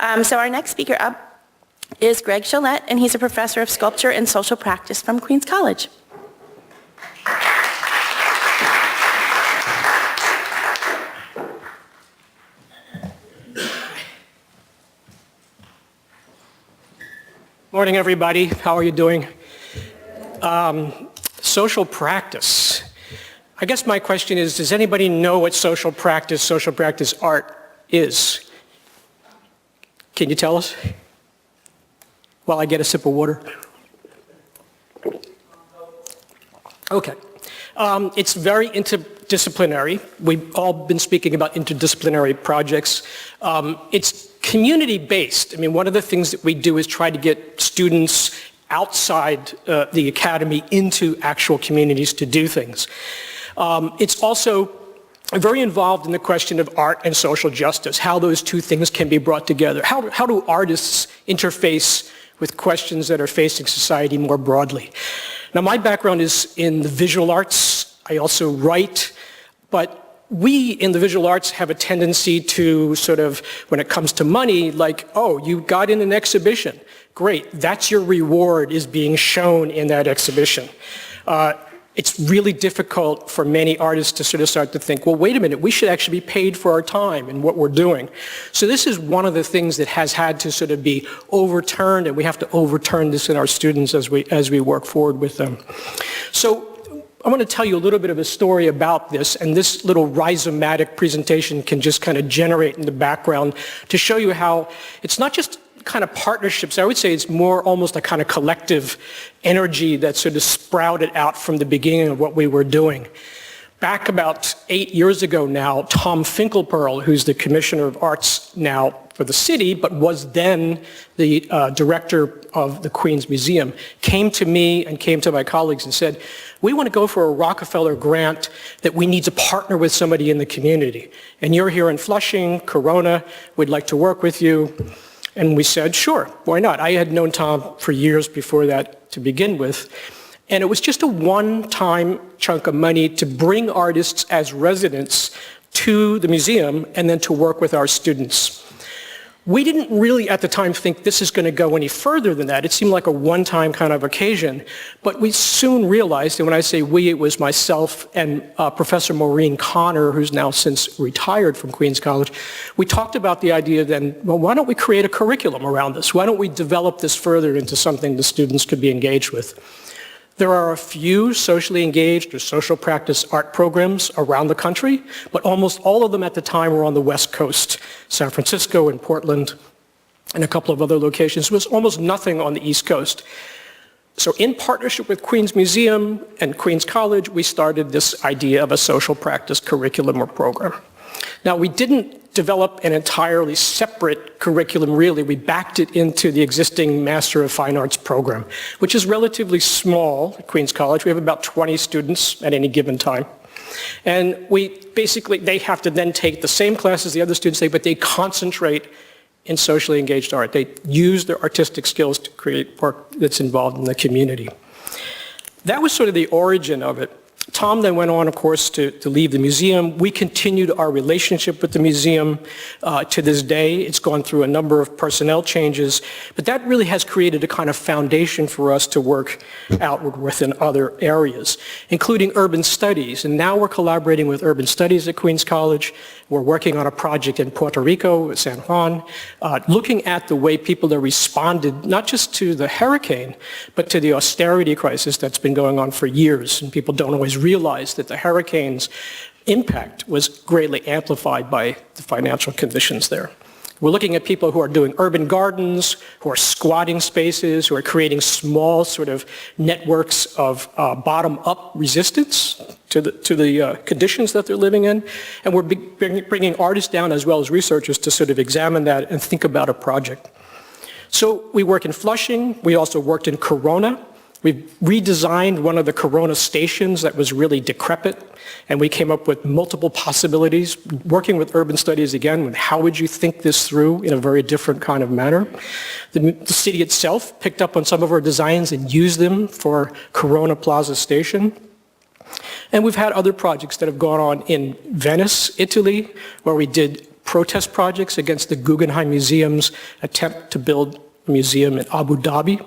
So our next speaker up is Greg Sholette, and he's a professor of sculpture and social practice from Queens College. Morning, everybody. How are you doing? Social practice. I guess my question is, does anybody know what social practice art is? Can you tell us? While I get a sip of water. Okay. It's very interdisciplinary. We've all been speaking about interdisciplinary projects. It's community-based. I mean, one of the things that we do is try to get students outside the academy into actual communities to do things. It's also very involved in the question of art and social justice, how those two things can be brought together. How do artists interface with questions that are facing society more broadly? Now, my background is in the visual arts. I also write, but we in the visual arts have a tendency to sort of, when it comes to money, like, oh, you got in an exhibition. Great, that's your reward, is being shown in that exhibition. It's really difficult for many artists to sort of start to think, well, wait a minute, we should actually be paid for our time and what we're doing. So this is one of the things that has had to sort of be overturned, and we have to overturn this in our students as we work forward with them. So I want to tell you a little bit of a story about this, and this little rhizomatic presentation can just kind of generate in the background to show you how it's not just kind of partnerships. I would say it's more almost a kind of collective energy that sort of sprouted out from the beginning of what we were doing. Back about 8 years ago now, Tom Finkelpearl, who's the Commissioner of Arts now for the city, but was then the director of the Queens Museum, came to me and came to my colleagues and said, we want to go for a Rockefeller grant that we need to partner with somebody in the community. And you're here in Flushing, Corona, we'd like to work with you. And we said, sure, why not? I had known Tom for years before that to begin with. And it was just a one-time chunk of money to bring artists as residents to the museum and then to work with our students. We didn't really at the time think this is going to go any further than that. It seemed like a one-time kind of occasion. But we soon realized, and when I say we, it was myself and Professor Maureen Connor, who's now since retired from Queens College. We talked about the idea then, well, why don't we create a curriculum around this? Why don't we develop this further into something the students could be engaged with? There are a few socially engaged or social practice art programs around the country, but almost all of them at the time were on the West Coast, San Francisco and Portland, and a couple of other locations. There was almost nothing on the East Coast. So in partnership with Queens Museum and Queens College, we started this idea of a social practice curriculum or program. Now, we didn't develop an entirely separate curriculum, really. We backed it into the existing Master of Fine Arts program, which is relatively small at Queens College. We have about 20 students at any given time. And they have to then take the same classes the other students take, but they concentrate in socially engaged art. They use their artistic skills to create work that's involved in the community. That was sort of the origin of it. Tom then went on, of course, to leave the museum. We continued our relationship with the museum to this day. It's gone through a number of personnel changes, but that really has created a kind of foundation for us to work outward with in other areas, including urban studies. And now we're collaborating with urban studies at Queens College. We're working on a project in Puerto Rico, San Juan, looking at the way people have responded, not just to the hurricane, but to the austerity crisis that's been going on for years. And people don't always realize that the hurricane's impact was greatly amplified by the financial conditions there. We're looking at people who are doing urban gardens, who are squatting spaces, who are creating small sort of networks of bottom-up resistance to the conditions that they're living in. And we're bringing artists down as well as researchers to sort of examine that and think about a project. So we work in Flushing. We also worked in Corona. We redesigned one of the Corona stations that was really decrepit, and we came up with multiple possibilities, working with urban studies again, with how would you think this through in a very different kind of manner. The city itself picked up on some of our designs and used them for Corona Plaza Station. And we've had other projects that have gone on in Venice, Italy, where we did protest projects against the Guggenheim Museum's attempt to build a museum in Abu Dhabi,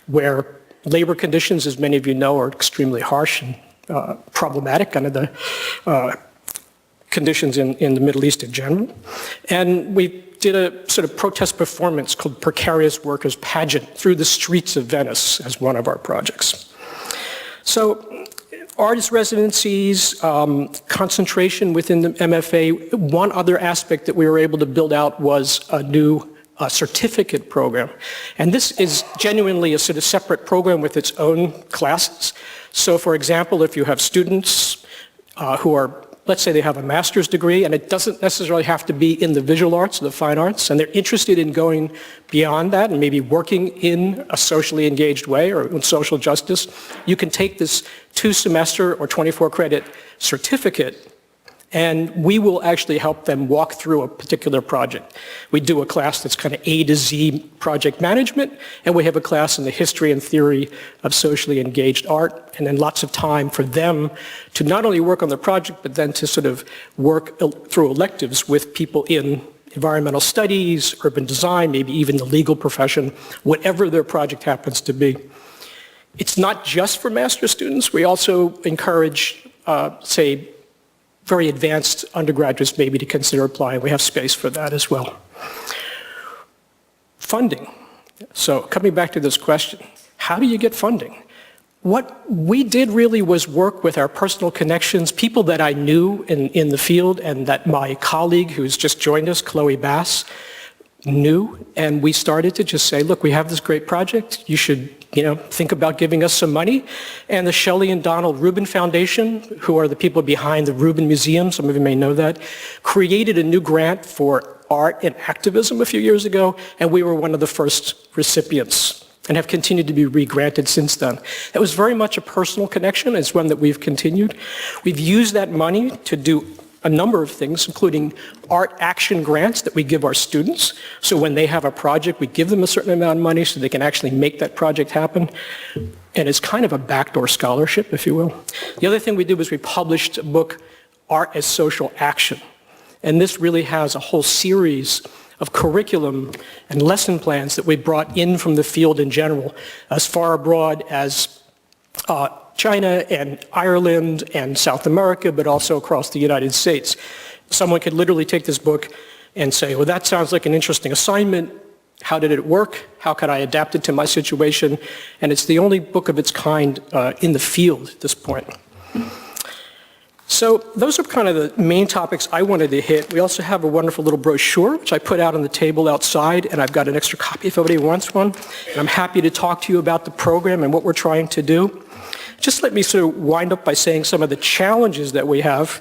where labor conditions, as many of you know, are extremely harsh and problematic under the conditions in the Middle East in general. And we did a sort of protest performance called Precarious Workers Pageant through the streets of Venice as one of our projects. So artist residencies, concentration within the MFA. One other aspect that we were able to build out was a new certificate program. And this is genuinely a sort of separate program with its own classes. So for example, if you have students who are, let's say they have a master's degree, and it doesn't necessarily have to be in the visual arts or the fine arts, and they're interested in going beyond that and maybe working in a socially engaged way or in social justice, you can take this 2-semester or 24-credit certificate, and we will actually help them walk through a particular project. We do a class that's kind of A to Z project management, and we have a class in the history and theory of socially engaged art, and then lots of time for them to not only work on the project, but then to sort of work through electives with people in environmental studies, urban design, maybe even the legal profession, whatever their project happens to be. It's not just for master's students. We also encourage, say, very advanced undergraduates maybe to consider applying. We have space for that as well. Funding. So coming back to this question, how do you get funding? What we did really was work with our personal connections, people that I knew in the field and that my colleague who's just joined us, Chloe Bass, knew, and we started to just say, look, we have this great project, you should think about giving us some money. And the Shelley and Donald Rubin Foundation, who are the people behind the Rubin Museum, some of you may know that, created a new grant for art and activism a few years ago, and we were one of the first recipients and have continued to be re-granted since then. That was very much a personal connection. It's one that we've continued. We've used that money to do a number of things, including art action grants that we give our students. So when they have a project, we give them a certain amount of money so they can actually make that project happen. And it's kind of a backdoor scholarship, if you will. The other thing we did was we published a book, Art as Social Action. And this really has a whole series of curriculum and lesson plans that we brought in from the field in general, as far abroad as China and Ireland and South America, but also across the United States. Someone could literally take this book and say, well, that sounds like an interesting assignment. How did it work? How could I adapt it to my situation? And it's the only book of its kind in the field at this point. So those are kind of the main topics I wanted to hit. We also have a wonderful little brochure, which I put out on the table outside, and I've got an extra copy if anybody wants one. And I'm happy to talk to you about the program and what we're trying to do. Just let me sort of wind up by saying some of the challenges that we have.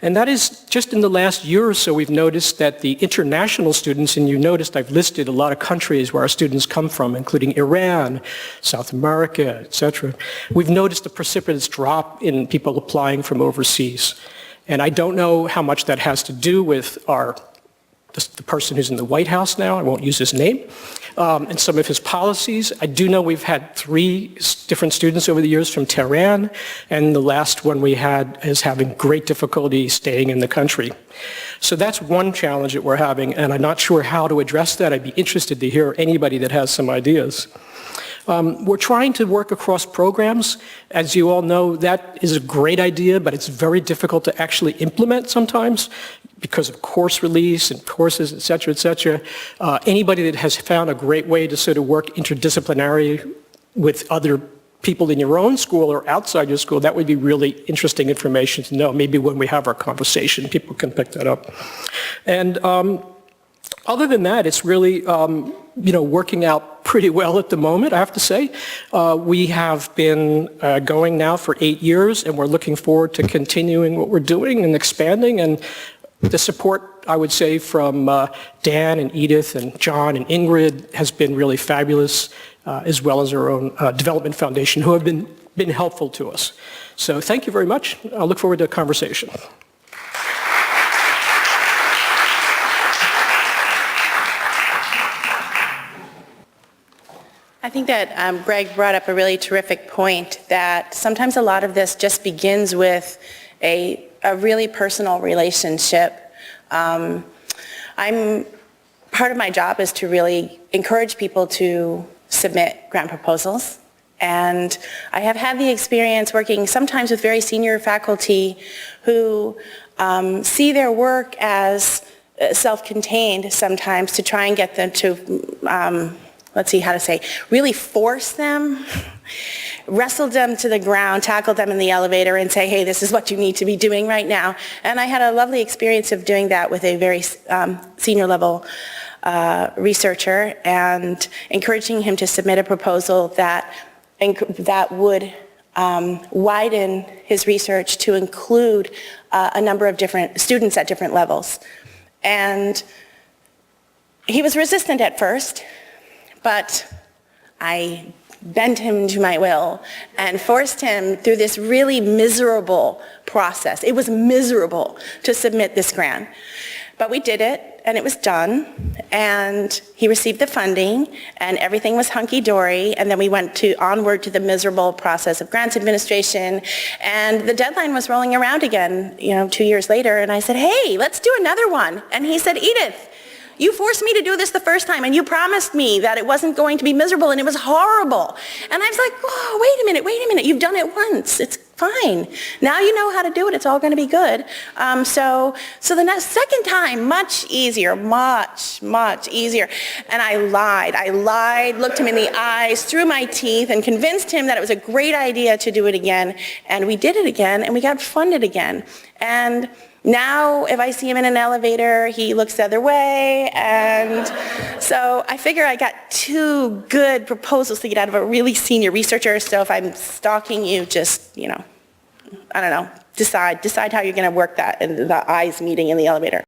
And that is, just in the last year or so, we've noticed that the international students, and you noticed I've listed a lot of countries where our students come from, including Iran, South America, etc. We've noticed a precipitous drop in people applying from overseas. And I don't know how much that has to do with the person who's in the White House now, I won't use his name, and some of his policies. I do know we've had 3 different students over the years from Tehran, and the last one we had is having great difficulty staying in the country. So that's one challenge that we're having, and I'm not sure how to address that. I'd be interested to hear anybody that has some ideas. We're trying to work across programs. As you all know, that is a great idea, but it's very difficult to actually implement sometimes because of course release and courses, et cetera, et cetera. Anybody that has found a great way to sort of work interdisciplinary with other people in your own school or outside your school, that would be really interesting information to know. Maybe when we have our conversation, people can pick that up. And other than that, it's really working out pretty well at the moment, I have to say. We have been going now for 8 years, and we're looking forward to continuing what we're doing and expanding. And the support, I would say, from Dan and Edith and John and Ingrid has been really fabulous, as well as our own development foundation, who have been helpful to us. So thank you very much. I look forward to a conversation. I think that Greg brought up a really terrific point, that sometimes a lot of this just begins with a really personal relationship. Part of my job is to really encourage people to submit grant proposals. And I have had the experience working sometimes with very senior faculty who see their work as self-contained sometimes, to try and get them to, really force them, wrestle them to the ground, tackle them in the elevator and say, hey, this is what you need to be doing right now. And I had a lovely experience of doing that with a very senior level researcher, and encouraging him to submit a proposal that would widen his research to include a number of different students at different levels. And he was resistant at first, but I bent him to my will and forced him through this really miserable process. It was miserable to submit this grant. But we did it, and it was done, and he received the funding, and everything was hunky-dory, and then we went onward to the miserable process of grants administration, and the deadline was rolling around again, 2 years later, and I said, hey, let's do another one. And he said, Edith, you forced me to do this the first time, and you promised me that it wasn't going to be miserable, and it was horrible. And I was like, whoa, wait a minute, you've done it once, it's fine. Now you know how to do it, it's all going to be good. So the second time, much easier, much easier. And I lied, looked him in the eyes, through my teeth, and convinced him that it was a great idea to do it again. And we did it again, and we got funded again. And now, if I see him in an elevator, he looks the other way, and so I figure I got 2 good proposals to get out of a really senior researcher. So if I'm stalking you, just, I don't know, decide how you're going to work that, and the eyes meeting in the elevator.